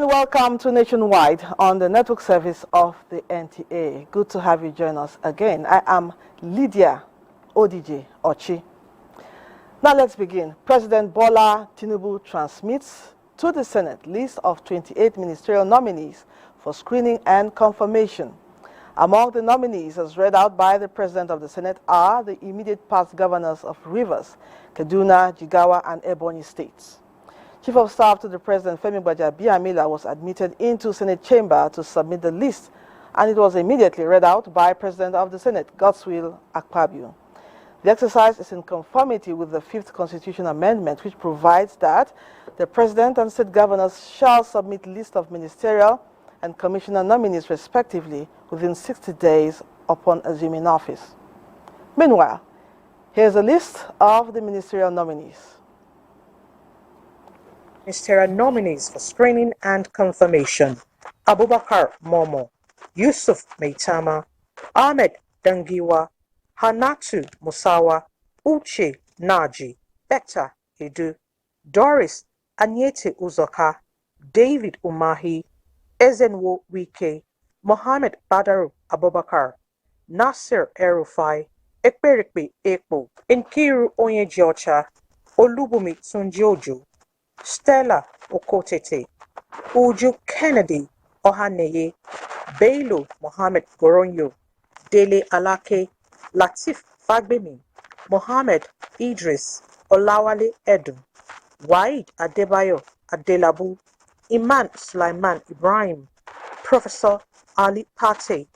Welcome to Nationwide on the network service of the NTA. Good to have you join us again. I am Lydia Odije Ochi. Now let's begin. President Bola Tinubu transmits to the Senate list of 28 ministerial nominees for screening and confirmation. Among the nominees, as read out by the President of the Senate, are the immediate past governors of Rivers, Kaduna, Jigawa, and Ebonyi states. Chief of Staff to the President, Femi Gbajabiamila, was admitted into Senate chamber to submit the list, and it was immediately read out by President of the Senate, Godswill Akpabio. The exercise is in conformity with the 5th Constitution Amendment, which provides that the President and State governors shall submit list of ministerial and commissioner nominees respectively within 60 days upon assuming office. Meanwhile, here's a list of the ministerial nominees. Ministerial nominees for screening and confirmation: Abubakar Momo, Yusuf Maitama, Ahmed Dangiwa, Hanatu Musawa, Uche Naji, Betta Edu, Doris Anyete Uzoka, David Umahi, Ezenwo Wike, Mohammed Badaru Abubakar, Nasir Erufai, Ekperikpe Ekpo, Nkiru Onyejiocha, Olubumi Tunjiojo, Stella Okotete, Uju Kennedy Ohaneye, Bello Mohammed Goronyo, Dele Alake, Latif Fagbemi, Mohammed Idris Olawale Edu, Waid Adebayo Adelabu, Iman Sulaiman Ibrahim, Professor Ali Pate,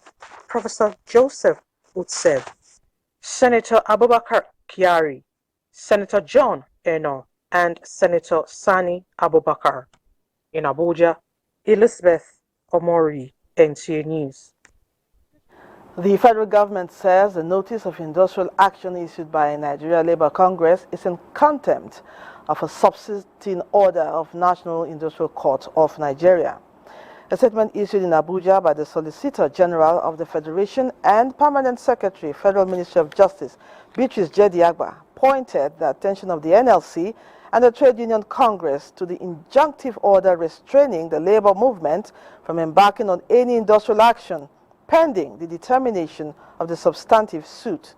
Professor Joseph Utsev, Senator Abubakar Kiari, Senator John Eno, and Senator Sani Abubakar. In Abuja, Elizabeth Omori, NTA News. The federal government says the notice of industrial action issued by Nigeria Labour Congress is in contempt of a substituting order of National Industrial Court of Nigeria. A statement issued in Abuja by the Solicitor General of the Federation and Permanent Secretary, Federal Ministry of Justice, Beatrice Jediagba, pointed the attention of the NLC and the Trade Union Congress to the injunctive order restraining the labor movement from embarking on any industrial action pending the determination of the substantive suit.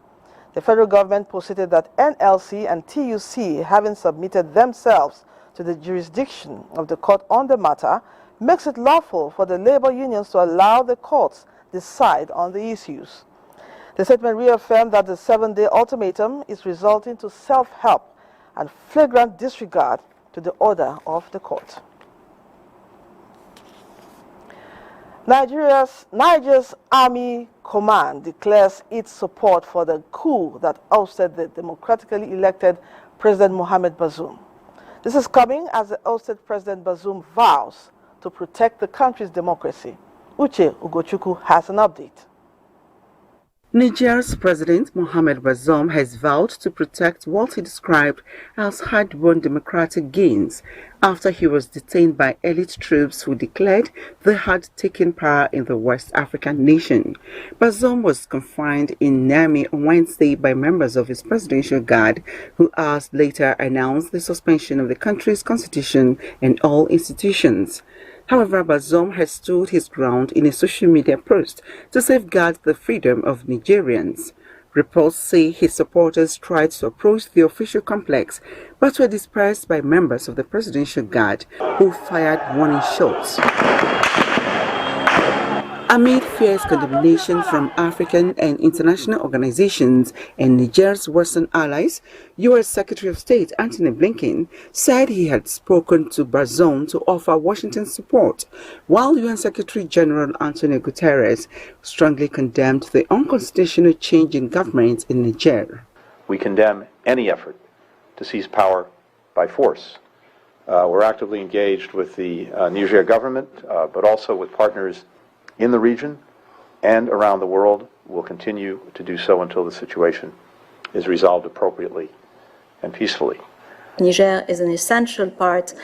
The federal government posited that NLC and TUC, having submitted themselves to the jurisdiction of the court on the matter, makes it lawful for the labor unions to allow the courts decide on the issues. The statement reaffirmed that the 7-day ultimatum is resulting to self-help and flagrant disregard to the order of the court. Niger's Army Command declares its support for the coup that ousted the democratically elected President Mohamed Bazoum. This is coming as the ousted President Bazoum vows to protect the country's democracy. Uche Ugochukwu has an update. Niger's President Mohamed Bazoum has vowed to protect what he described as hard-won democratic gains after he was detained by elite troops who declared they had taken power in the West African nation. Bazoum was confined in Niamey on Wednesday by members of his presidential guard, who hours later announced the suspension of the country's constitution and all institutions. However, Bazoum has stood his ground in a social media post to safeguard the freedom of Nigerians. Reports say his supporters tried to approach the official complex but were dispersed by members of the presidential guard who fired warning shots. Amid fierce condemnation from African and international organizations and Niger's Western allies, U.S. Secretary of State Antony Blinken said he had spoken to Bazoum to offer Washington support, while UN Secretary General Antonio Guterres strongly condemned the unconstitutional change in government in Niger. We condemn any effort to seize power by force. We're actively engaged with the Niger government, but also with partners in the region and around the world. Will continue to do so until the situation is resolved appropriately and peacefully. Niger is an essential part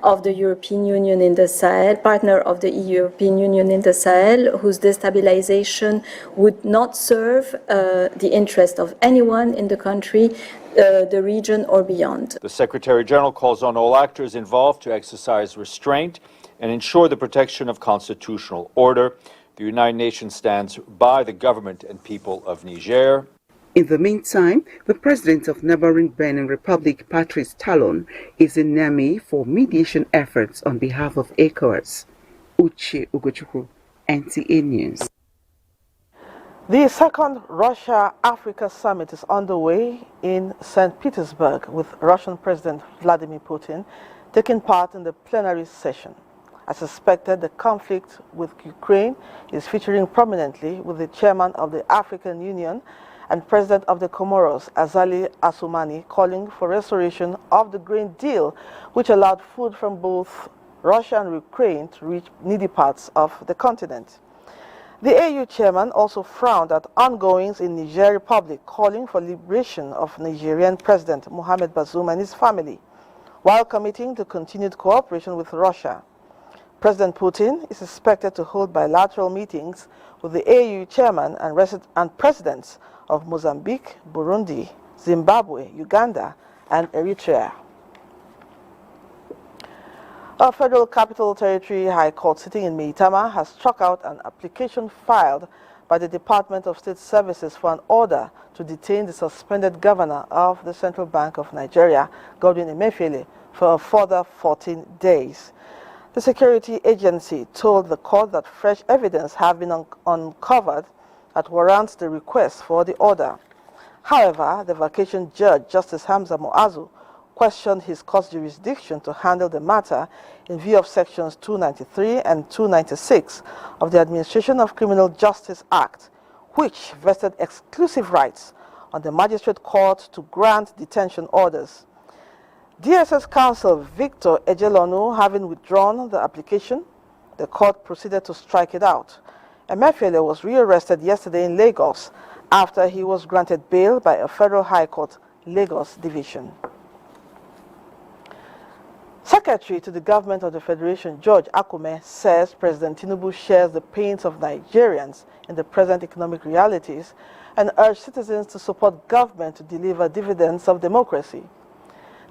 of the European Union in the Sahel, partner of the European Union in the Sahel, whose destabilization would not serve the interest of anyone in the country, the region or beyond. The Secretary General calls on all actors involved to exercise restraint and ensure the protection of constitutional order. The United Nations stands by the government and people of Niger. In the meantime, the president of neighboring Benin Republic, Patrice Talon, is in Niamey for mediation efforts on behalf of ECOWAS. Uche Ugochukwu, NTA News. The second Russia-Africa summit is underway in St. Petersburg, with Russian President Vladimir Putin taking part in the plenary session. As expected, the conflict with Ukraine is featuring prominently, with the chairman of the African Union and president of the Comoros, Azali Assoumani, calling for restoration of the grain deal, which allowed food from both Russia and Ukraine to reach needy parts of the continent. The AU chairman also frowned at ongoings in Niger Republic, calling for liberation of Nigerian President Mohamed Bazoum and his family, while committing to continued cooperation with Russia. President Putin is expected to hold bilateral meetings with the AU chairman and presidents of Mozambique, Burundi, Zimbabwe, Uganda, and Eritrea. A Federal Capital Territory High Court sitting in Maitama has struck out an application filed by the Department of State Services for an order to detain the suspended governor of the Central Bank of Nigeria, Godwin Emefiele, for a further 14 days. The security agency told the court that fresh evidence have been uncovered that warrants the request for the order. However, the vacation judge, Justice Hamza Muazu, questioned his court's jurisdiction to handle the matter in view of Sections 293 and 296 of the Administration of Criminal Justice Act, which vested exclusive rights on the magistrate court to grant detention orders. DSS counsel Victor Ejelonu having withdrawn the application, the court proceeded to strike it out. Emefiele was rearrested yesterday in Lagos after he was granted bail by a Federal High Court Lagos Division. Secretary to the Government of the Federation, George Akume, says President Tinubu shares the pains of Nigerians in the present economic realities and urged citizens to support government to deliver dividends of democracy.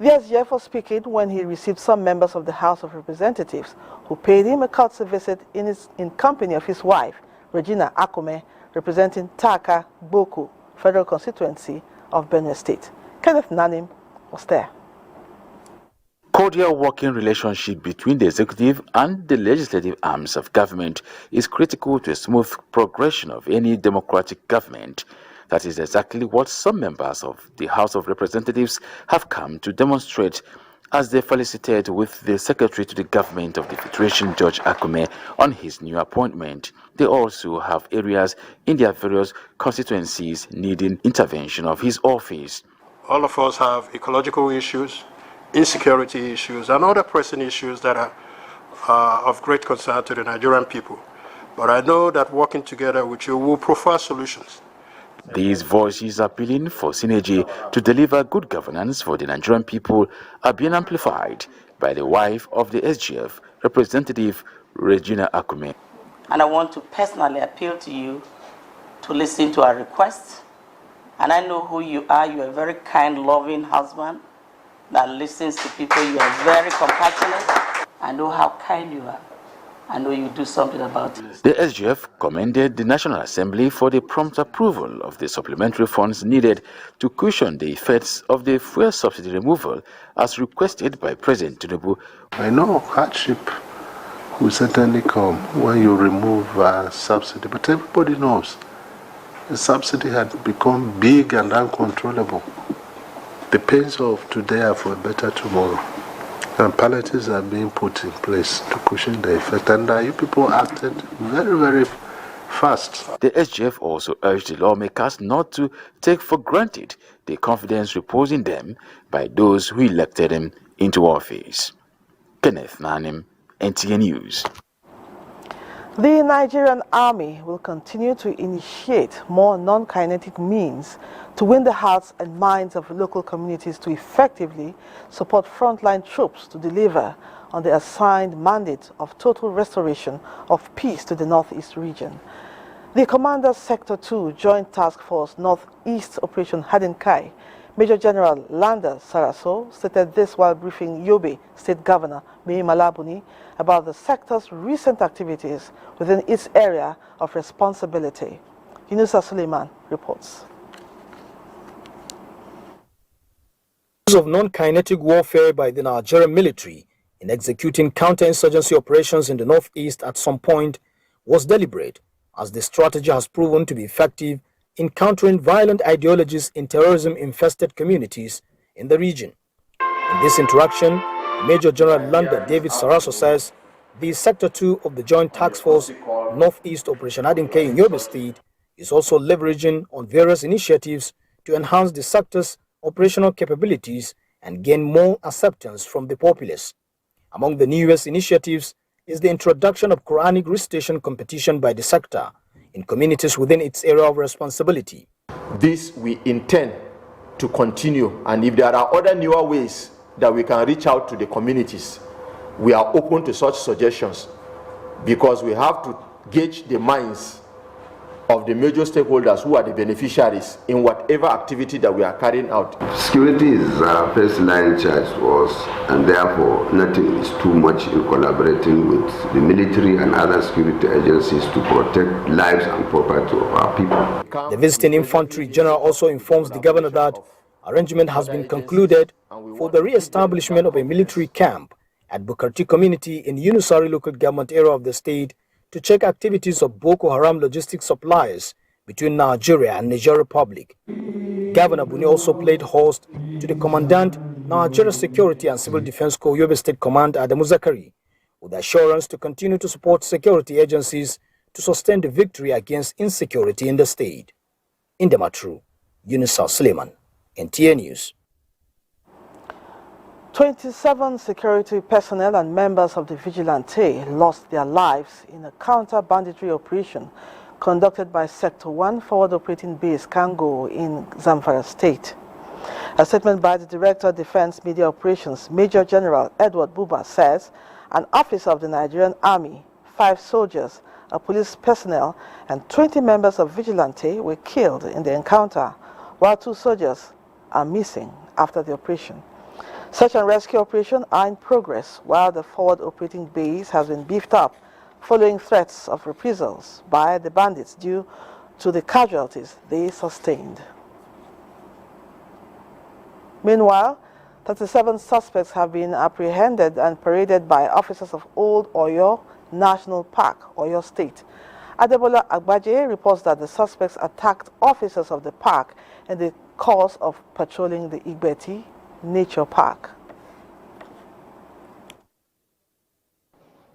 The SGF was speaking when he received some members of the House of Representatives who paid him a courtesy visit in company of his wife, Regina Akume, representing Taka Boku, Federal Constituency of Benue State. Kenneth Nanim was there. Cordial working relationship between the executive and the legislative arms of government is critical to a smooth progression of any democratic government. That is exactly what some members of the House of Representatives have come to demonstrate as they felicitate with the Secretary to the Government of the Federation, George Akume, on his new appointment. They also have areas in their various constituencies needing intervention of his office. All of us have ecological issues, insecurity issues, and other pressing issues that are of great concern to the Nigerian people. But I know that working together with you will provide solutions. These voices appealing for synergy to deliver good governance for the Nigerian people are being amplified by the wife of the SGF, Representative Regina Akume. And I want to personally appeal to you to listen to our requests. And I know who you are. You are a very kind, loving husband that listens to people. You are very compassionate. I know how kind you are. I know you do something about it. The SGF commended the National Assembly for the prompt approval of the supplementary funds needed to cushion the effects of the fuel subsidy removal as requested by President Tinubu. I know hardship will certainly come when you remove subsidy. But everybody knows the subsidy had become big and uncontrollable. The pains of today are for a better tomorrow. And palliatives are being put in place to cushion the effect. And you people acted very, very fast. The SGF also urged the lawmakers not to take for granted the confidence reposed in them by those who elected them into office. Kenneth Nanim, NTA News. The Nigerian Army will continue to initiate more non-kinetic means to win the hearts and minds of local communities to effectively support frontline troops to deliver on the assigned mandate of total restoration of peace to the Northeast region. The Commander Sector 2 Joint Task Force Northeast Operation Hadinkai, Major General Landa Saraso, stated this while briefing Yobe State Governor Mai Malabuni about the sector's recent activities within its area of responsibility. Yunusa Suleiman reports. Use of non-kinetic warfare by the Nigerian military in executing counterinsurgency operations in the northeast at some point was deliberate, as the strategy has proven to be effective in countering violent ideologies in terrorism-infested communities in the region. In this interaction, Major General Landa David Saraso says the Sector 2 of the Joint Task Force Northeast Operation Hadinkai in Yobe State is also leveraging on various initiatives to enhance the sector's operational capabilities and gain more acceptance from the populace. Among the newest initiatives is the introduction of Quranic recitation competition by the sector in communities within its area of responsibility. This we intend to continue, and if there are other newer ways that we can reach out to the communities, we are open to such suggestions, because we have to gauge the minds of the major stakeholders who are the beneficiaries in whatever activity that we are carrying out. Security is our first line charge to us, and therefore nothing is too much in collaborating with the military and other security agencies to protect lives and property of our people. The visiting infantry general also informs the governor that arrangement has been concluded for the re-establishment of a military camp at Bukarti community in Yunusari local government area of the state to check activities of Boko Haram logistics suppliers between Nigeria and Niger Republic. Governor Buni also played host to the Commandant, Nigeria Security and Civil Defense Corps Yobe State Command Adamu Zakari, with assurance to continue to support security agencies to sustain the victory against insecurity in the state. In Damaturu, Yunusa Suleiman, NTA News. 27 security personnel and members of the Vigilante lost their lives in a counter-banditry operation conducted by Sector 1 Forward Operating Base Kango in Zamfara State. A statement by the Director of Defense Media Operations, Major General Edward Buba, says an officer of the Nigerian Army, 5 soldiers, a police personnel, and 20 members of Vigilante were killed in the encounter, while 2 soldiers are missing after the operation. Search and rescue operations are in progress, while the forward operating base has been beefed up following threats of reprisals by the bandits due to the casualties they sustained. Meanwhile, 37 suspects have been apprehended and paraded by officers of Old Oyo National Park, Oyo State. Adebola Agbaje reports that the suspects attacked officers of the park in the course of patrolling the Igbeti Nature Park.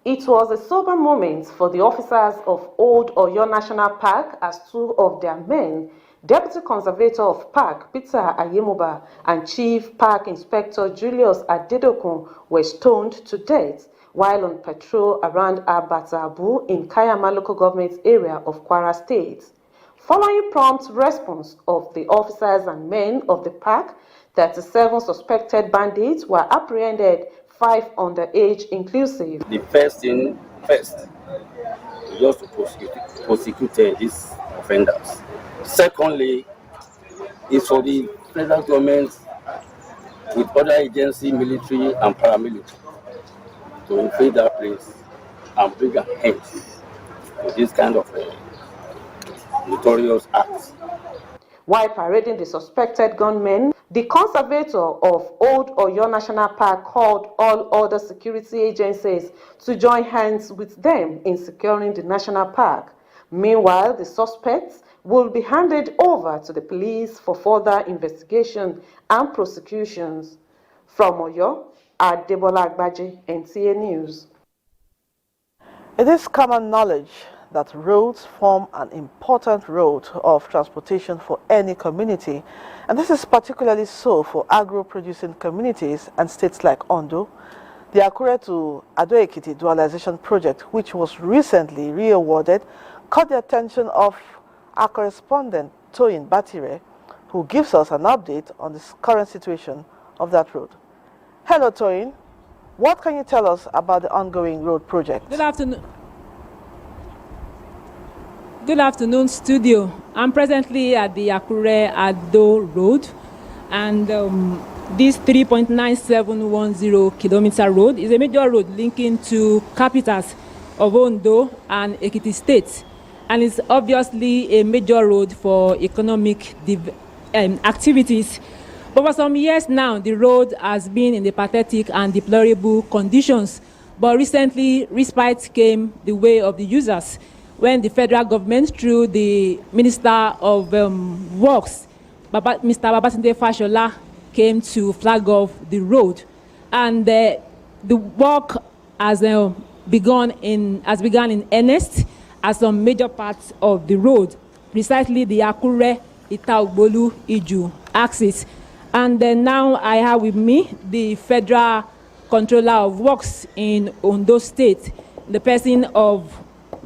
It was a sober moment for the officers of Old Oyo National Park as 2 of their men, Deputy Conservator of Park Peter Ayemoba and Chief Park Inspector Julius Adedokun, were stoned to death while on patrol around Abatabu in Kayama local government area of Kwara State. Following prompt response of the officers and men of the park, 37 suspected bandits were apprehended, 5 underage inclusive. The first thing first, just to prosecute these offenders. Secondly, is for the federal government with other agency, military and paramilitary, to invade that place and bring an end to this kind of notorious acts. While parading the suspected gunmen, The conservator of Old Oyo National Park called all other security agencies to join hands with them in securing the national park. Meanwhile, the suspects will be handed over to the police for further investigation and prosecutions. From Oyo, Adebola Agbaje, NTA News. It is common knowledge that roads form an important road of transportation for any community, and this is particularly so for agro-producing communities and states like Ondo. The Akure to Ado-Ekiti dualization project, which was recently re-awarded, caught the attention of our correspondent Toyin Batire, who gives us an update on the current situation of that road. Hello Toyin, what can you tell us about the ongoing road project? Good afternoon. Good afternoon, studio. I'm presently at the Akure Ado Road, and this 3.9710 kilometer road is a major road linking to capitals of Ondo and Ekiti State, and it's obviously a major road for economic activities. But for some years now, the road has been in the pathetic and deplorable conditions. But recently, respite came the way of the users when the federal government, through the Minister of Works, Mr. Babatunde Fashola, came to flag off the road. And the work has begun in earnest at some major parts of the road, precisely the Akure, Itaogbolu, Iju axis. And now I have with me the Federal Controller of Works in Ondo State, the person of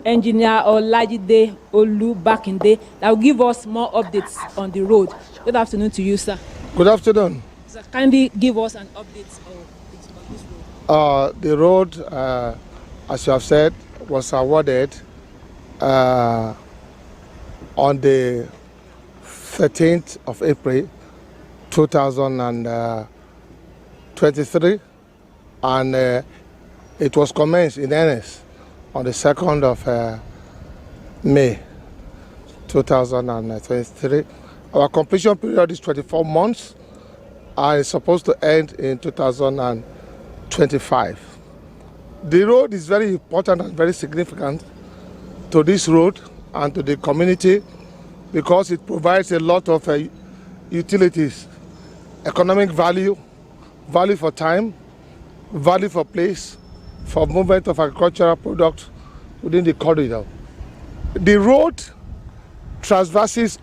Engineer Olajide Olubakinde, that will give us more updates on the road. Good afternoon to you, sir. Good afternoon. Sir, kindly give us an update on this road. The road, as you have said, was awarded on the 13th of April 2023, and it was commenced in earnest on the 2nd of May 2023. Our completion period is 24 months and it's supposed to end in 2025. The road is very important and very significant to this road and to the community because it provides a lot of utilities, economic value, value for time, value for place, for movement of agricultural products within the corridor. The road traverses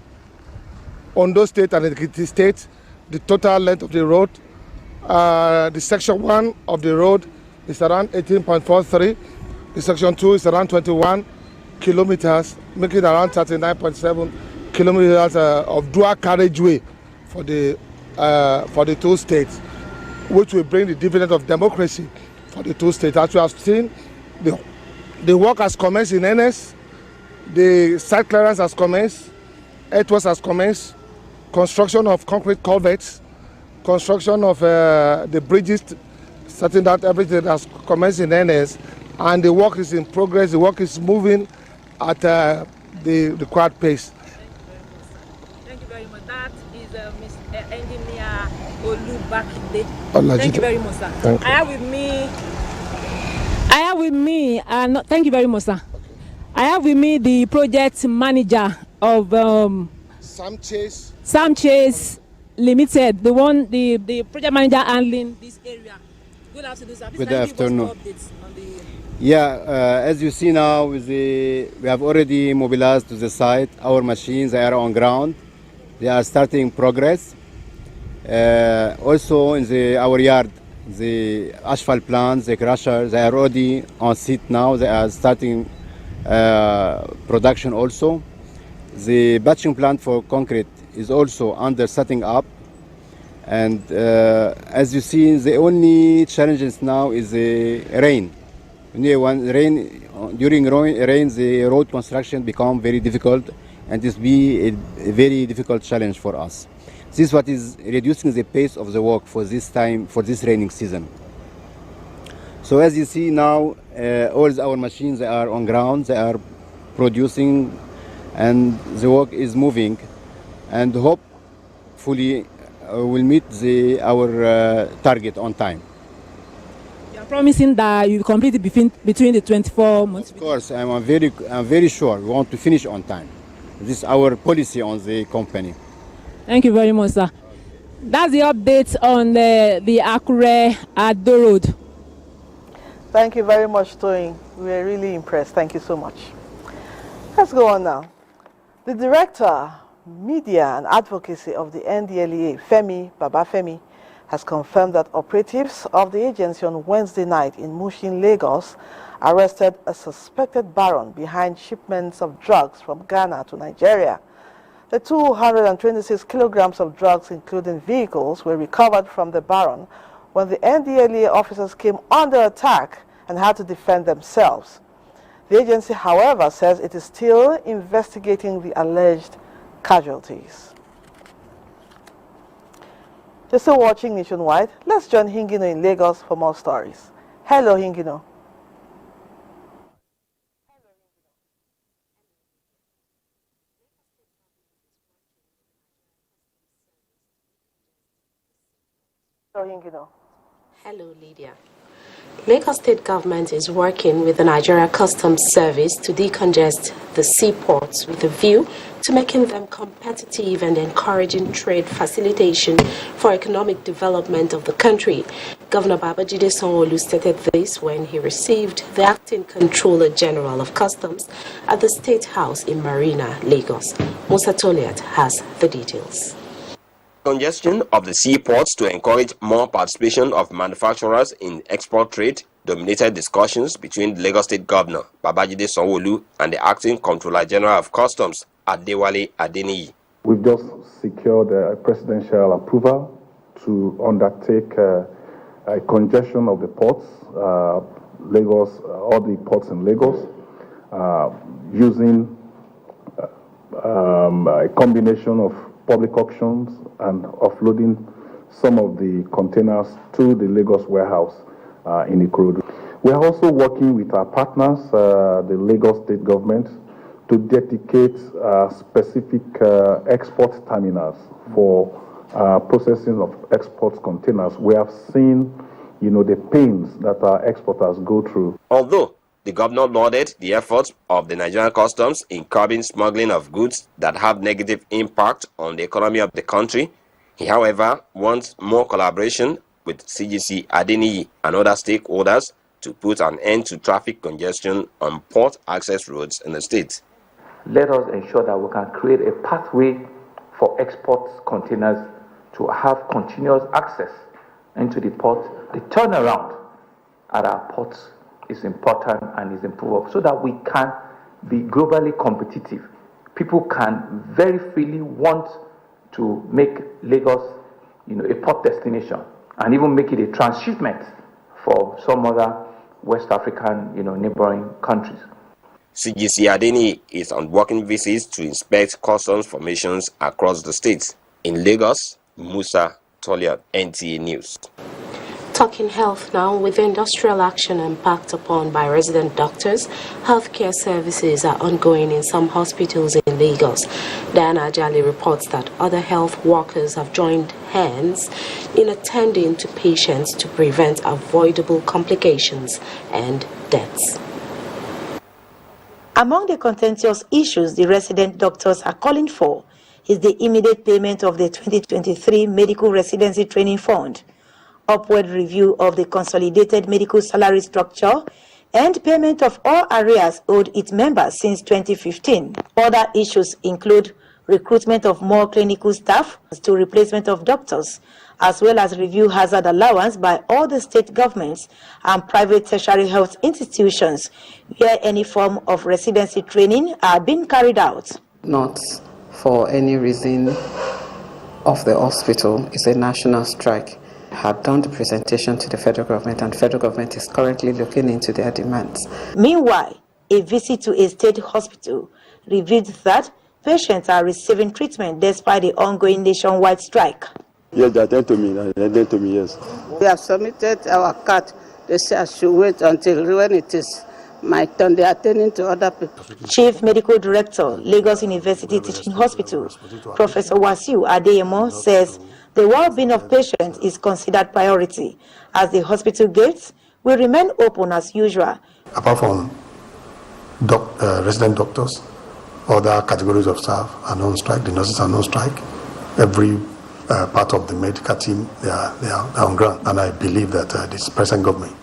Ondo State and Ekiti State, the total length of the road. The section 1 of the road is around 18.43. The section 2 is around 21 kilometers, making around 39.7 kilometers of dual carriageway for the two states, which will bring the dividend of democracy for the two states. As you have seen, the work has commenced in earnest. The site clearance has commenced. Earthworks has commenced. Construction of concrete culverts, construction of the bridges, certain that everything has commenced in earnest, and the work is in progress. The work is moving at the required pace. Thank you very much. That is Mr. Engineer Olubakinde. Thank you very much, sir. Thank you. I have with me, thank you very much, sir. I have with me the project manager of Sam Chase Limited, the project manager handling this area. Good afternoon, sir. Good afternoon. As you see now, we have already mobilized to the site. Our machines are on ground. They are starting progress. Also in our yard, the asphalt plants, the crusher, they are already on site now. They are starting production also. The batching plant for concrete is also under setting up. And as you see, the only challenges now is the rain. During rain, the road construction become very difficult, and this be a very difficult challenge for us. This is what is reducing the pace of the work for this time, for this raining season. So as you see now, all our machines are on ground, they are producing, and the work is moving, and hopefully will meet our target on time. You are promising that you will complete it between the 24 months? Of course, I'm very sure we want to finish on time. This is our policy on the company. Thank you very much, sir. That's the update on the Akure Ado Road. Thank you very much, Toyin. We are really impressed. Thank you so much. Let's go on now. The Director, Media and Advocacy of the NDLEA, Femi Babafemi, has confirmed that operatives of the agency on Wednesday night in Mushin, Lagos, arrested a suspected baron behind shipments of drugs from Ghana to Nigeria. The 226 kilograms of drugs, including vehicles, were recovered from the baron when the NDLEA officers came under attack and had to defend themselves. The agency, however, says it is still investigating the alleged casualties. You're still watching Nationwide. Let's join Hingino in Lagos for more stories. Hello, Hingino. Hello, Lydia. Lagos State government is working with the Nigerian Customs Service to decongest the seaports with a view to making them competitive and encouraging trade facilitation for economic development of the country. Governor Babajide Sanwo-Olu stated this when he received the Acting Controller General of Customs at the State House in Marina, Lagos. Musa Toliat has the details. Congestion of the seaports to encourage more participation of manufacturers in export trade dominated discussions between the Lagos State Governor Babajide Sanwo-Olu and the Acting Controller General of Customs Adewale Adeniyi. We've just secured a presidential approval to undertake a congestion of the ports, Lagos, all the ports in Lagos, using a combination of public auctions and offloading some of the containers to the Lagos warehouse in Akure. We are also working with our partners, the Lagos State government, to dedicate specific export terminals for processing of export containers. We have seen, the pains that our exporters go through. Although the governor lauded the efforts of the Nigerian Customs in curbing smuggling of goods that have negative impact on the economy of the country, he, however, wants more collaboration with CGC Adeniyi and other stakeholders to put an end to traffic congestion on port access roads in the state. Let us ensure that we can create a pathway for export containers to have continuous access into the port. The turnaround at our ports is important and is improved so that we can be globally competitive. People can very freely want to make Lagos, a port destination and even make it a transshipment for some other West African, neighboring countries. CGC Adeniyi is on working visits to inspect customs formations across the states. In Lagos, Musa Toliat, NTA News. Talking health now, with industrial action embarked upon by resident doctors, healthcare services are ongoing in some hospitals in Lagos. Diana Ajali reports that other health workers have joined hands in attending to patients to prevent avoidable complications and deaths. Among the contentious issues the resident doctors are calling for is the immediate payment of the 2023 Medical Residency Training Fund, upward review of the consolidated medical salary structure, and payment of all arrears owed its members since 2015. Other issues include recruitment of more clinical staff to replacement of doctors, as well as review hazard allowance by all the state governments and private tertiary health institutions where any form of residency training are being carried out. Not for any reason of the hospital is a national strike. Had done the presentation to the federal government, and the federal government is currently looking into their demands. Meanwhile, a visit to a state hospital revealed that patients are receiving treatment despite the ongoing nationwide strike. Yes, they attend to me, yes. We have submitted our card. They say I should wait until when it is my turn. They are attending to other people. Chief Medical Director, Lagos University Teaching Hospital, Professor Wasiu Adeyemo, says The well-being of patients is considered priority, as the hospital gates will remain open as usual. Apart from resident doctors, other categories of staff are on strike. The nurses are on strike. Every part of the medical team, they are on ground. And I believe that this present government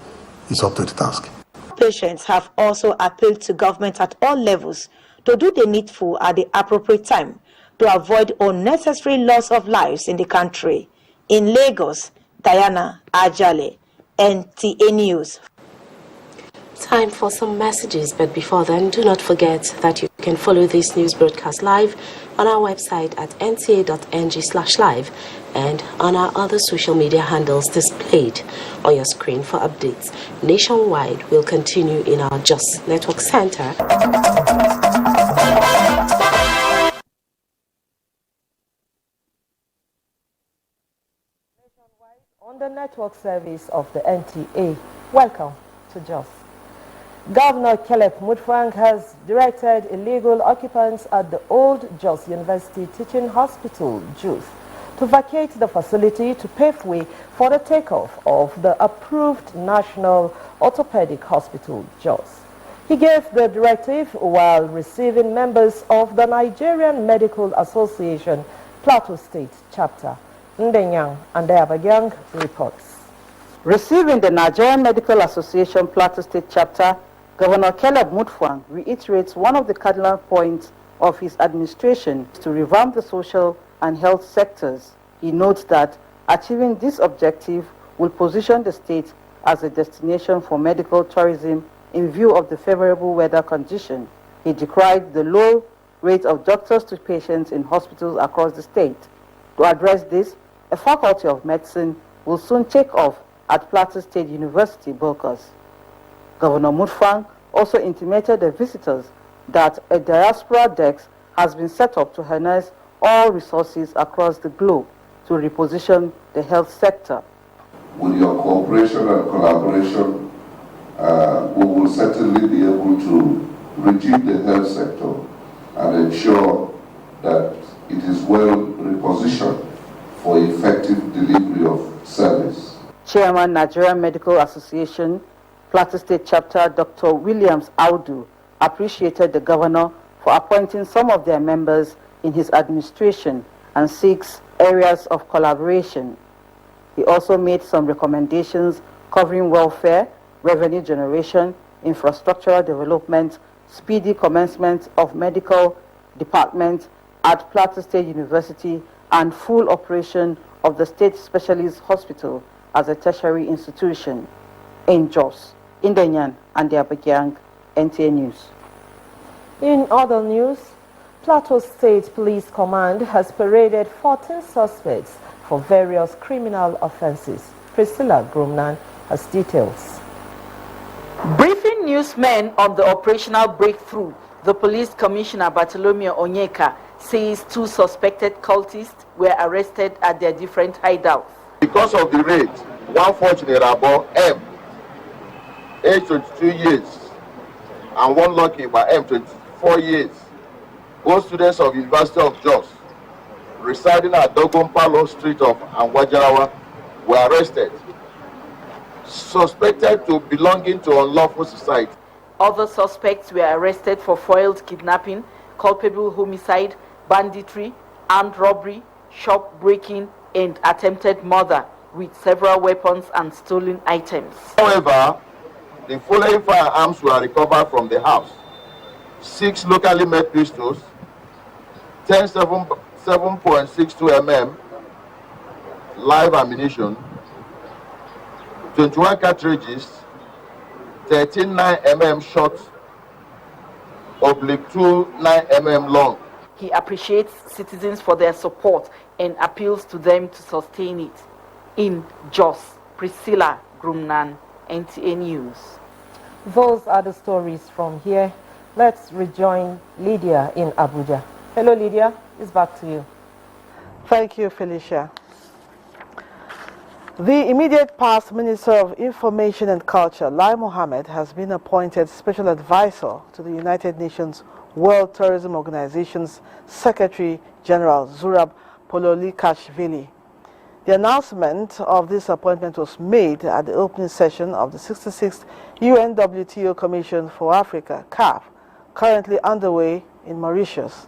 is up to the task. Patients have also appealed to government at all levels to do the needful at the appropriate time to avoid unnecessary loss of lives in the country. In Lagos, Diana Ajale, NTA News. Time for some messages, but before then, do not forget that you can follow this news broadcast live on our website at nta.ng/live and on our other social media handles displayed on your screen for updates. Nationwide will continue in our Just Network Center. On the network service of the NTA, welcome to Jos. Governor Caleb Mutfwang has directed illegal occupants at the old Jos University Teaching Hospital, JUTH, to vacate the facility to pave way for the takeoff of the approved National Orthopedic Hospital, Jos. He gave the directive while receiving members of the Nigerian Medical Association, Plateau State chapter. Ndenyang and Abagyang reports. Receiving the Nigerian Medical Association Plateau State chapter, Governor Caleb Mutfwang reiterates one of the cardinal points of his administration to revamp the social and health sectors. He notes that achieving this objective will position the state as a destination for medical tourism in view of the favorable weather condition. He decried the low rate of doctors to patients in hospitals across the state. To address this, a faculty of medicine will soon take off at Plateau State University, Bulkers. Governor Mutfwang also intimated the visitors that a diaspora desk has been set up to harness all resources across the globe to reposition the health sector. With your cooperation and collaboration, we will certainly be able to rejuve the health sector and ensure that it is well repositioned for effective delivery of service. Chairman, Nigerian Medical Association, Plateau State Chapter, Dr. Williams Audu, appreciated the governor for appointing some of their members in his administration and seeks areas of collaboration. He also made some recommendations covering welfare, revenue generation, infrastructural development, speedy commencement of medical department at Plateau State University, and full operation of the State Specialist Hospital as a tertiary institution. In Jos, Indenyan and Abagyang, NTA News. In other news, Plateau State Police Command has paraded 14 suspects for various criminal offenses. Priscilla Grumnan has details. Briefing newsmen on the operational breakthrough, the police commissioner Bartolomeo Onyeka says 2 suspected cultists were arrested at their different hideouts. Because of the raid, one fortunate Rabo M, age 22 years, and one lucky by M, 24 years, both students of University of Jos, residing at Dogon Palo Street of Anwajarawa, were arrested, suspected to belonging to unlawful society. Other suspects were arrested for foiled kidnapping, culpable homicide, banditry, armed robbery, shop breaking, and attempted murder, with several weapons and stolen items. However, the following firearms were recovered from the house: 6 locally made pistols, 10 7.62 mm live ammunition, 21 cartridges, 13 9 mm shots, /2 9 mm long. He appreciates citizens for their support and appeals to them to sustain it. In Jos, Priscilla Grumnan, NTA News. Those are the stories from here. Let's rejoin Lydia in Abuja. Hello, Lydia. It's back to you. Thank you, Felicia. The immediate past Minister of Information and Culture, Lai Mohammed, has been appointed Special Advisor to the United Nations World Tourism Organization's Secretary General Zurab Pololikashvili. The announcement of this appointment was made at the opening session of the 66th UNWTO Commission for Africa, CAF, currently underway in Mauritius.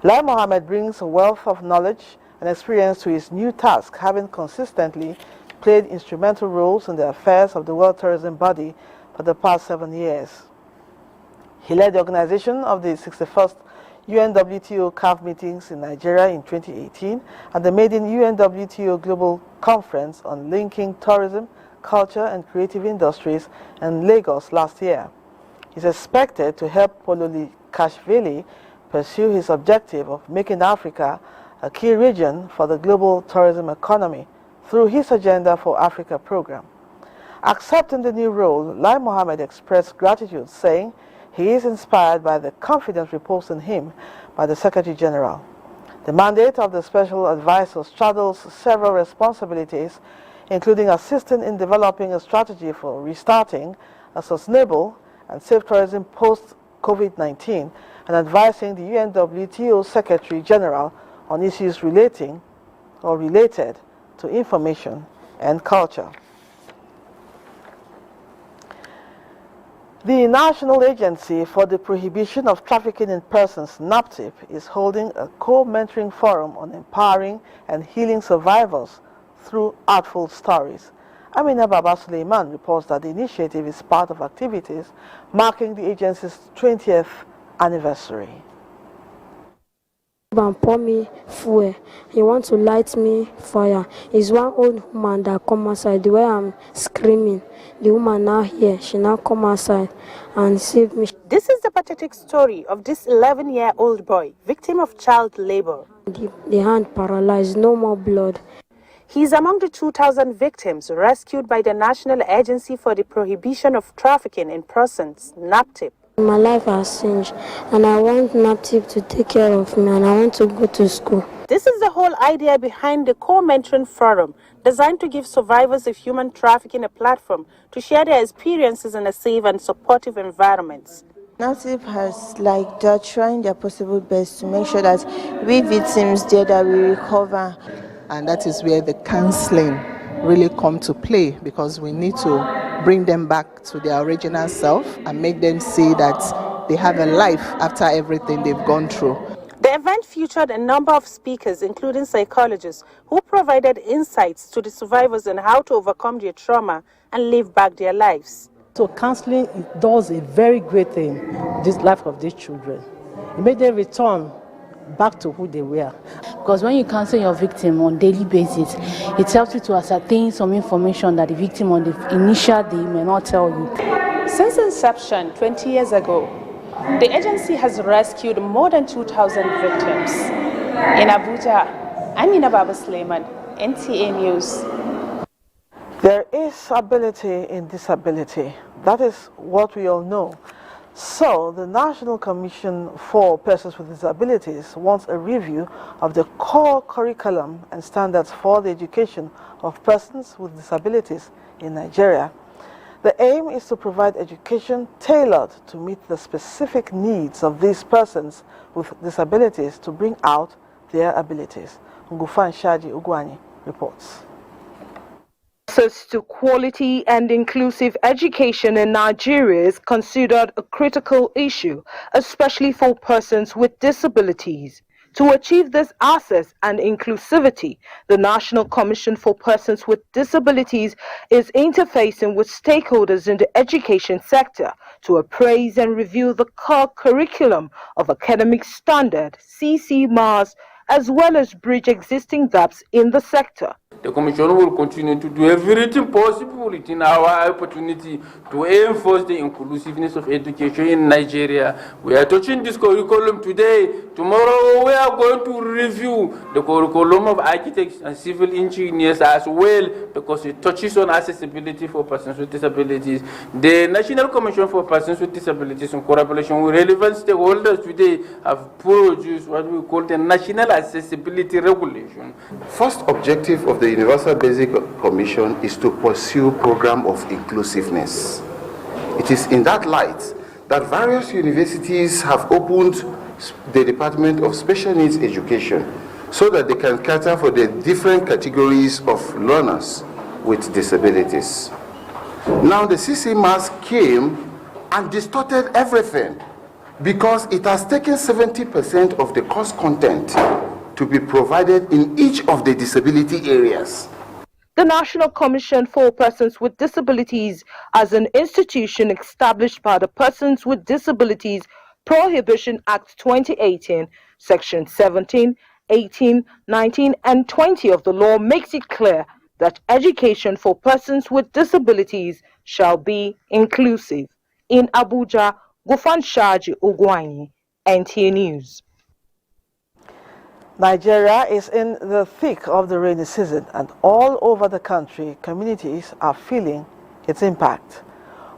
Lai Mohammed brings a wealth of knowledge and experience to his new task, having consistently played instrumental roles in the affairs of the World Tourism Body for the past 7 years. He led the organization of the 61st UNWTO CAF meetings in Nigeria in 2018 and the maiden UNWTO Global Conference on Linking Tourism, Culture and Creative Industries in Lagos last year. He is expected to help Pololi Kashvili pursue his objective of making Africa a key region for the global tourism economy through his Agenda for Africa program. Accepting the new role, Lai Mohammed expressed gratitude, saying he is inspired by the confidence reposed in him by the Secretary General. The mandate of the Special Advisor straddles several responsibilities, including assisting in developing a strategy for restarting a sustainable and safe tourism post-COVID-19 and advising the UNWTO Secretary General on issues relating or related to information and culture. The National Agency for the Prohibition of Trafficking in Persons, NAPTIP, is holding a co-mentoring forum on empowering and healing survivors through artful stories. Amina Baba Suleiman reports that the initiative is part of activities marking the agency's 20th anniversary. Pour me fuel. He wants to light me fire. It's one old woman that come outside. The way I'm screaming, the woman now here, she now come outside and save me. This is the pathetic story of this 11-year-old boy, victim of child labor. The hand paralyzed, no more blood. He is among the 2,000 victims rescued by the National Agency for the Prohibition of Trafficking in Persons, NAPTIP. My life has changed and I want NAPTIP to take care of me and I want to go to school. This is the whole idea behind the co-mentoring forum, designed to give survivors of human trafficking a platform to share their experiences in a safe and supportive environment. NAPTIP has they're trying their possible best to make sure that we victims there that we recover. And that is where the counseling really come to play, because we need to bring them back to their original self and make them see that they have a life after everything they've gone through. The event featured a number of speakers, including psychologists, who provided insights to the survivors on how to overcome their trauma and live back their lives. So counseling does a very great thing in this life of these children. It made them return back to who they were. Because when you counsel your victim on a daily basis, it helps you to ascertain some information that the victim on the initial day may not tell you. Since inception 20 years ago, the agency has rescued more than 2,000 victims. In Abuja, Amina Baba Suleiman, NTA News. There is ability in disability. That is what we all know. So, the National Commission for Persons with Disabilities wants a review of the core curriculum and standards for the education of persons with disabilities in Nigeria. The aim is to provide education tailored to meet the specific needs of these persons with disabilities to bring out their abilities. Ngufan Shaji Ugwani reports. Access to quality and inclusive education in Nigeria is considered a critical issue, especially for persons with disabilities. To achieve this access and inclusivity, the National Commission for Persons with Disabilities is interfacing with stakeholders in the education sector to appraise and review the core curriculum of academic standard, CC-MAS, as well as bridge existing gaps in the sector. The Commission will continue to do everything possible within our opportunity to enforce the inclusiveness of education in Nigeria. We are touching this curriculum today. Tomorrow we are going to review the curriculum of architects and civil engineers as well, because it touches on accessibility for persons with disabilities. The National Commission for Persons with Disabilities, in collaboration with relevant stakeholders today, have produced what we call the National Accessibility Regulation. First objective of the Universal Basic Commission is to pursue a program of inclusiveness. It is in that light that various universities have opened the Department of Special Needs Education so that they can cater for the different categories of learners with disabilities. Now the CC mask came and distorted everything because it has taken 70% of the course content to be provided in each of the disability areas. The National Commission for Persons with Disabilities as an institution established by the Persons with Disabilities Prohibition Act 2018, Section 17, 18, 19, and 20 of the law makes it clear that education for persons with disabilities shall be inclusive. In Abuja, Gufan Shaji Ugwanyi, NTA News. Nigeria is in the thick of the rainy season, and all over the country, communities are feeling its impact.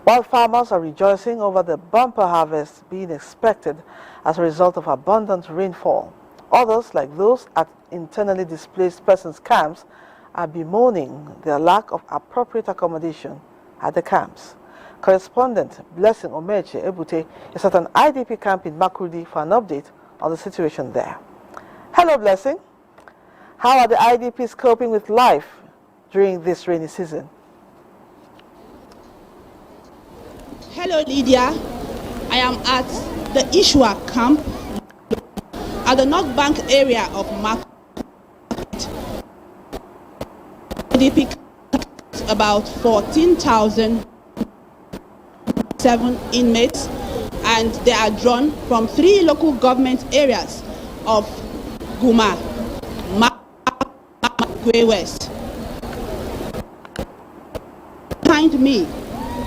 While farmers are rejoicing over the bumper harvest being expected as a result of abundant rainfall, others, like those at internally displaced persons camps, are bemoaning their lack of appropriate accommodation at the camps. Correspondent Blessing Omeche Ebute is at an IDP camp in Makurdi for an update on the situation there. Hello, Blessing. How are the IDPs coping with life during this rainy season? Hello, Lydia. I am at the Ishwa camp at the North Bank area of Makurdi. IDP about 14,007 inmates, and they are drawn from 3 local government areas of Guma, Akure West. Behind me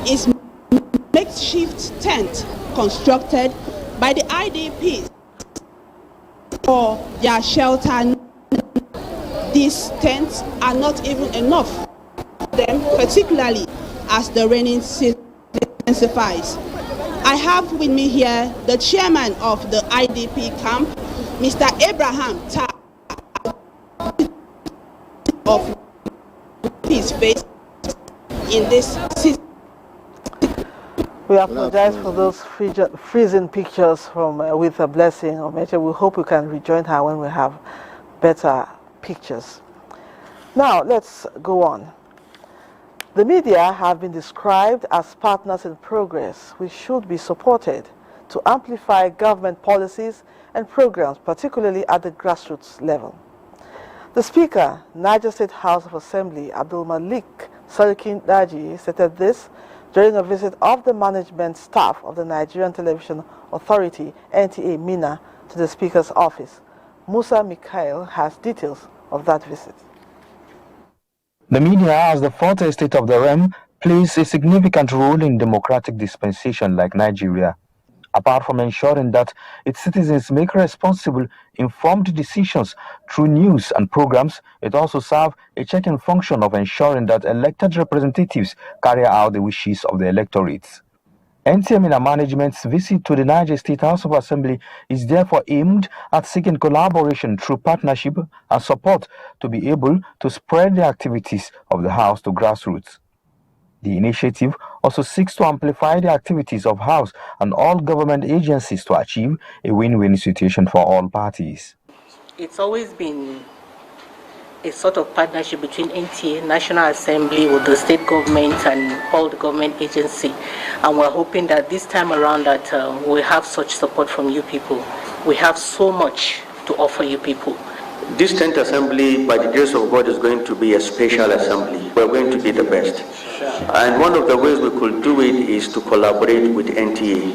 is makeshift tent constructed by the IDPs for their shelter. These tents are not even enough for them, particularly as the rainy season intensifies. I have with me here the chairman of the IDP camp, Mr. Abraham Ta, of his face in this season. We apologize for those freezing pictures from with a Blessing Omeche. We hope we can rejoin her when we have better pictures. Now let's go on. The media have been described as partners in progress which should be supported to amplify government policies and programs, particularly at the grassroots level. The Speaker, Niger State House of Assembly, Abdul Malik Sarkin Daji, stated this during a visit of the management staff of the Nigerian Television Authority, NTA, Mina, to the Speaker's office. Musa Mikhail has details of that visit. The media, as the fourth estate of the realm, plays a significant role in democratic dispensation like Nigeria. Apart from ensuring that its citizens make responsible, informed decisions through news and programs, it also serves a checking function of ensuring that elected representatives carry out the wishes of the electorates. NTA Mina management's visit to the Niger State House of Assembly is therefore aimed at seeking collaboration through partnership and support to be able to spread the activities of the House to grassroots. The initiative also seeks to amplify the activities of House and all government agencies to achieve a win-win situation for all parties. It's always been a sort of partnership between NTA, National Assembly, with the state government and all the government agency. And we're hoping that this time around that we'll have such support from you people. We have so much to offer you people. This 10th assembly, by the grace of God, is going to be a special assembly. We're going to be the best. And one of the ways we could do it is to collaborate with NTA.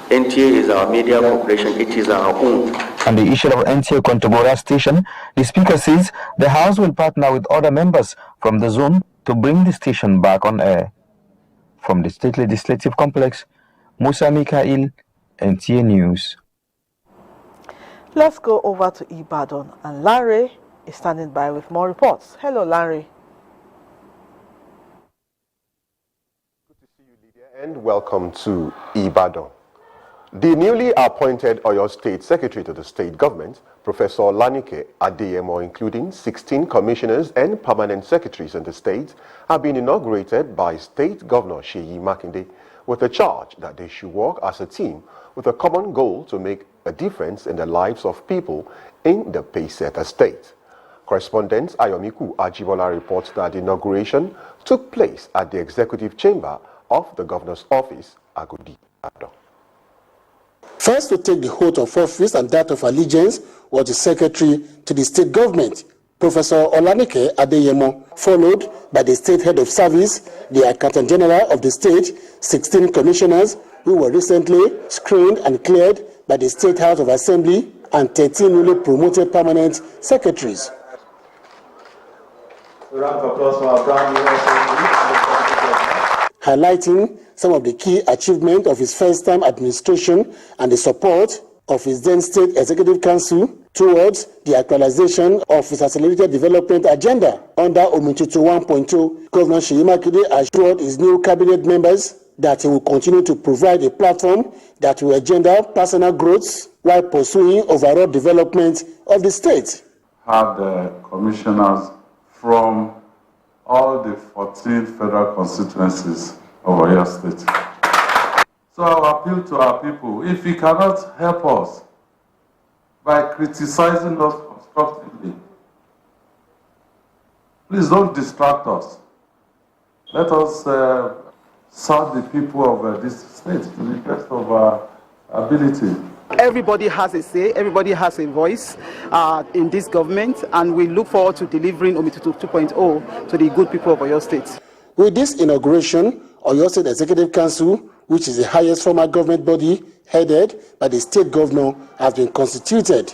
NTA is our media corporation, it is our own. On the issue of NTA Kontagora station, the Speaker says the House will partner with other members from the zone to bring the station back on air. From the State Legislative Complex, Musa Mikhail, NTA News. Let's go over to Ibadan, and Larry is standing by with more reports. Hello, Larry. Good to see you, Lydia, and welcome to Ibadan. The newly appointed Oyo State Secretary to the state government, Professor Lanike Adeyemo, including 16 commissioners and permanent secretaries in the state, have been inaugurated by State Governor Seyi Makinde. with a charge that they should work as a team with a common goal to make a difference in the lives of people in the Plateau State. Correspondent Ayomiku Ajibola reports that the inauguration took place at the Executive Chamber of the Governor's Office, Agodi. First to take the oath of office and that of allegiance was the Secretary to the State Government, Professor Olanike Adeyemo, followed by the State Head of Service, the Accountant General of the State, 16 commissioners who were recently screened and cleared by the State House of Assembly, and 13 newly promoted permanent secretaries. Highlighting some of the key achievements of his first-time administration and the support of his then State Executive Council towards the actualization of his accelerated development agenda under Omintutu 1.2, Governor Seyi Makinde assured his new cabinet members that he will continue to provide a platform that will engender personal growth while pursuing overall development of the state. Have the commissioners from all the 14 federal constituencies of Oyo State. So I appeal to our people, if you cannot help us by criticizing us constructively, please don't distract us. Let us serve the people of this state to the best of our ability. Everybody has a say, everybody has a voice in this government, and we look forward to delivering Omintutu 2.0 to the good people of Oyo State. With this inauguration, Oyo State Executive Council, which is the highest formal government body headed by the state governor, has been constituted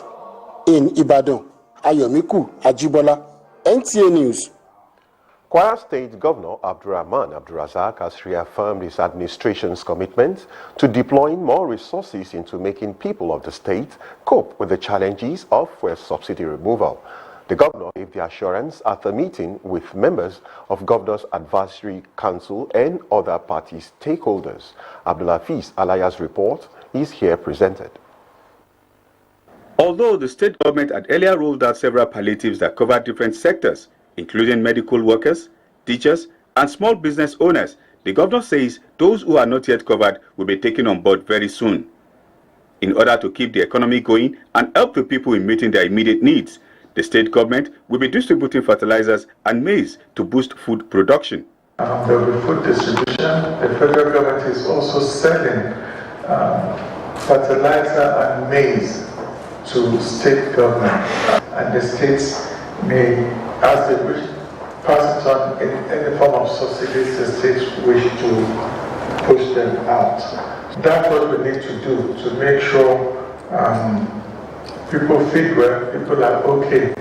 in Ibadan. Ayomiku Ajibola, NTA News. Kwara State Governor Abdurrahman Abdulrazak has reaffirmed his administration's commitment to deploying more resources into making people of the state cope with the challenges of fuel subsidy removal. The governor gave the assurance at a meeting with members of Governor's Advisory Council and other party stakeholders. Abdulafiz Alaya's report is here presented. Although the state government had earlier rolled out several palliatives that covered different sectors, including medical workers, teachers, and small business owners, the governor says those who are not yet covered will be taken on board very soon. In order to keep the economy going and help the people in meeting their immediate needs, the state government will be distributing fertilizers and maize to boost food production. There will be food distribution. The federal government is also selling fertilizer and maize to state government, and the states may, as they wish, pass it on in any form of subsidies the states wish to push them out. That's what we need to do to make sure people feel well, people are okay.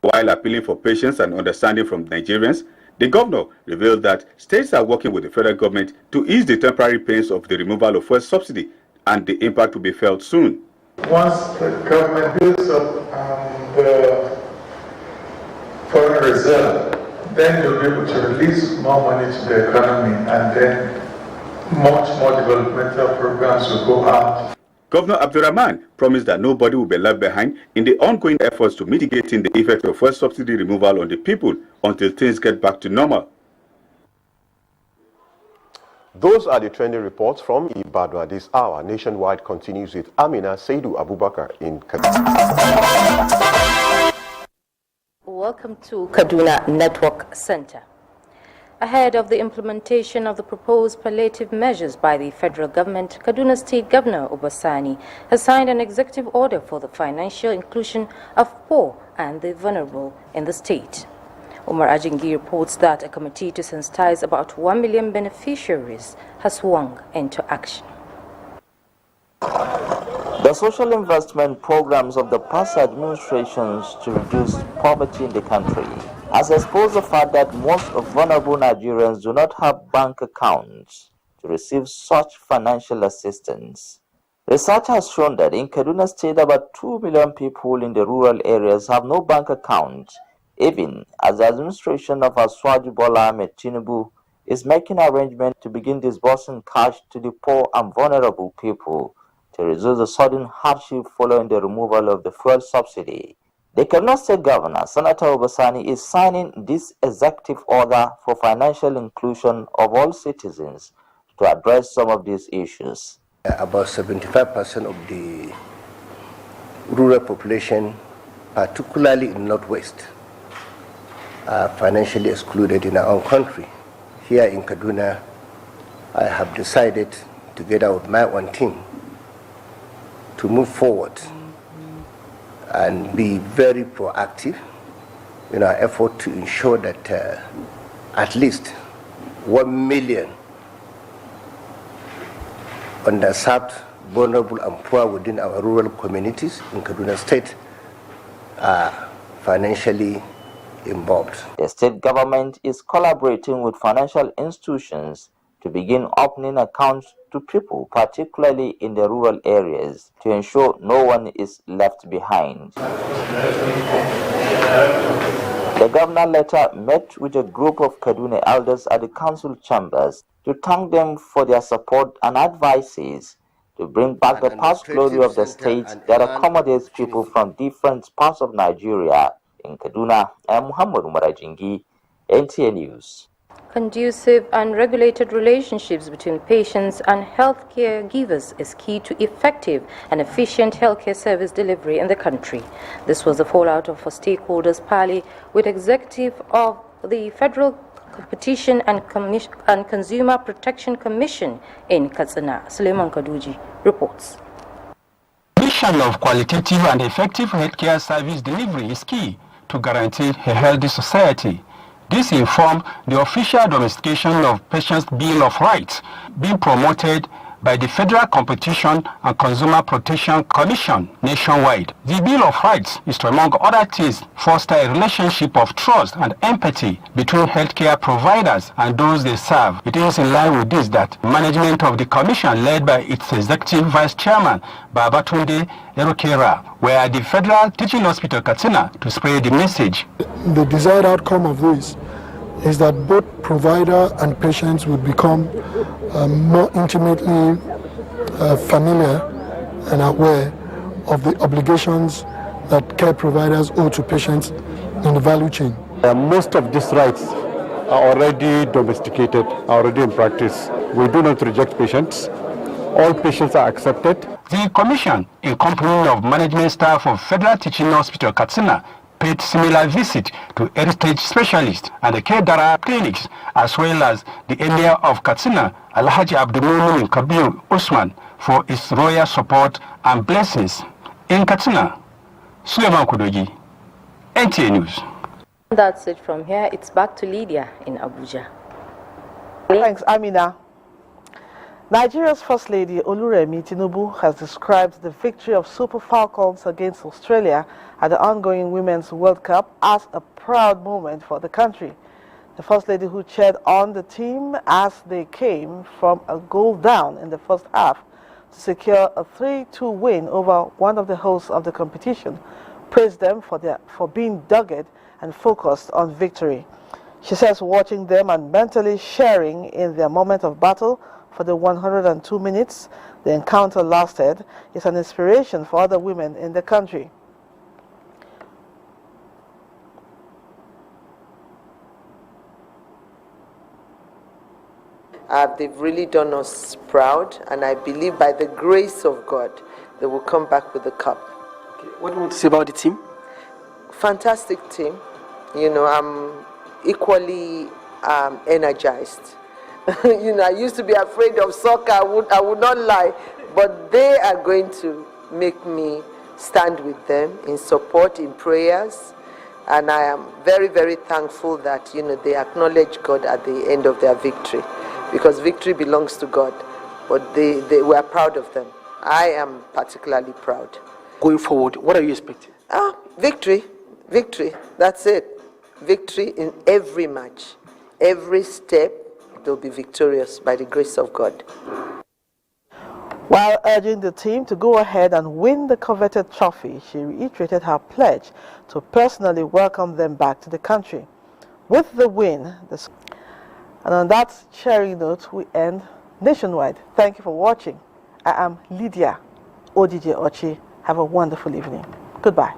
While appealing for patience and understanding from Nigerians, the governor revealed that states are working with the federal government to ease the temporary pains of the removal of fuel subsidy, and the impact will be felt soon. Once the government builds up the foreign reserve, then you'll be able to release more money to the economy, and then much more developmental programs will go out. Governor Abdurrahman promised that nobody will be left behind in the ongoing efforts to mitigating the effect of fuel subsidy removal on the people until things get back to normal. Those are the trending reports from Ibadan at this hour. Nationwide continues with Amina Seidu Abubakar in Kaduna. Welcome to Kaduna Network Center. Ahead of the implementation of the proposed palliative measures by the federal government, Kaduna State Governor Obasani has signed an executive order for the financial inclusion of poor and the vulnerable in the state. Umar Ajingi reports that a committee to sensitize about 1 million beneficiaries has swung into action. The social investment programs of the past administrations to reduce poverty in the country has exposed the fact that most vulnerable Nigerians do not have bank accounts to receive such financial assistance. Research has shown that in Kaduna State, about 2 million people in the rural areas have no bank account, even as the administration of Asiwaju Bola Ahmed Tinubu is making arrangements to begin disbursing cash to the poor and vulnerable people to reduce the sudden hardship following the removal of the fuel subsidy. The Kaduna State Governor, Senator Obasani, is signing this executive order for financial inclusion of all citizens to address some of these issues. About 75% of the rural population, particularly in Northwest, are financially excluded in our own country. Here in Kaduna, I have decided, together with my own team, to move forward and be very proactive in our effort to ensure that at least 1 million underserved, vulnerable and poor within our rural communities in Kaduna State are financially involved. The state government is collaborating with financial institutions to begin opening accounts to people, particularly in the rural areas, to ensure no one is left behind. The governor later met with a group of Kaduna elders at the council chambers to thank them for their support and advices to bring back the past glory of the state that accommodates people from different parts of Nigeria. In Kaduna, I am Muhammad Marajingi, NTA News. Conducive and regulated relationships between patients and healthcare givers is key to effective and efficient healthcare service delivery in the country. This was the fallout of a stakeholders parley with executive of the Federal Competition and Consumer Protection Commission in Katsina. Suleiman Kaduji reports. The mission of qualitative and effective healthcare service delivery is key to guarantee a healthy society. This informed the official domestication of Patients' Bill of Rights being promoted by the Federal Competition and Consumer Protection Commission nationwide. The Bill of Rights is to, among other things, foster a relationship of trust and empathy between healthcare providers and those they serve. It is in line with this that management of the commission, led by its executive vice chairman, Babatunde Erokera, were at the Federal Teaching Hospital Katsina to spread the message. The desired outcome of this is that both provider and patients would become more intimately familiar and aware of the obligations that care providers owe to patients in the value chain. Most of these rights are already domesticated, are already in practice. We do not reject patients. All patients are accepted. The commission, in company of management staff of Federal Teaching Hospital Katsina, paid similar visit to heritage specialists and the Kedara clinics, as well as the Emir of Katsina, Alhaji Abdulmumin Kabir Usman, for his royal support and blessings. In Katsina, Suleiman Kudogi, NTA News. That's it from here. It's back to Lydia in Abuja. Thanks, Amina. Nigeria's First Lady Oluremi Tinubu has described the victory of Super Falcons against Australia at the ongoing Women's World Cup as a proud moment for the country. The First Lady, who cheered on the team as they came from a goal down in the first half to secure a 3-2 win over one of the hosts of the competition, praised them for being dogged and focused on victory. She says watching them and mentally sharing in their moment of battle for the 102 minutes the encounter lasted is an inspiration for other women in the country. They've really done us proud, and I believe by the grace of God, they will come back with the cup. Okay. What do you want to say about the team? Fantastic team. You know, I'm equally energized. You know, I used to be afraid of soccer, I would not lie, but they are going to make me stand with them in support, in prayers, and I am very, very thankful that, you know, they acknowledge God at the end of their victory, because victory belongs to God, but they were proud of them. I am particularly proud. Going forward, what are you expecting? Victory, that's it. Victory in every match, every step. They'll be victorious by the grace of God. While urging the team to go ahead and win the coveted trophy, she reiterated her pledge to personally welcome them back to the country. With the win, and on that cheering note, we end Nationwide. Thank you for watching. I am Lydia Odije Ochi. Have a wonderful evening. Goodbye.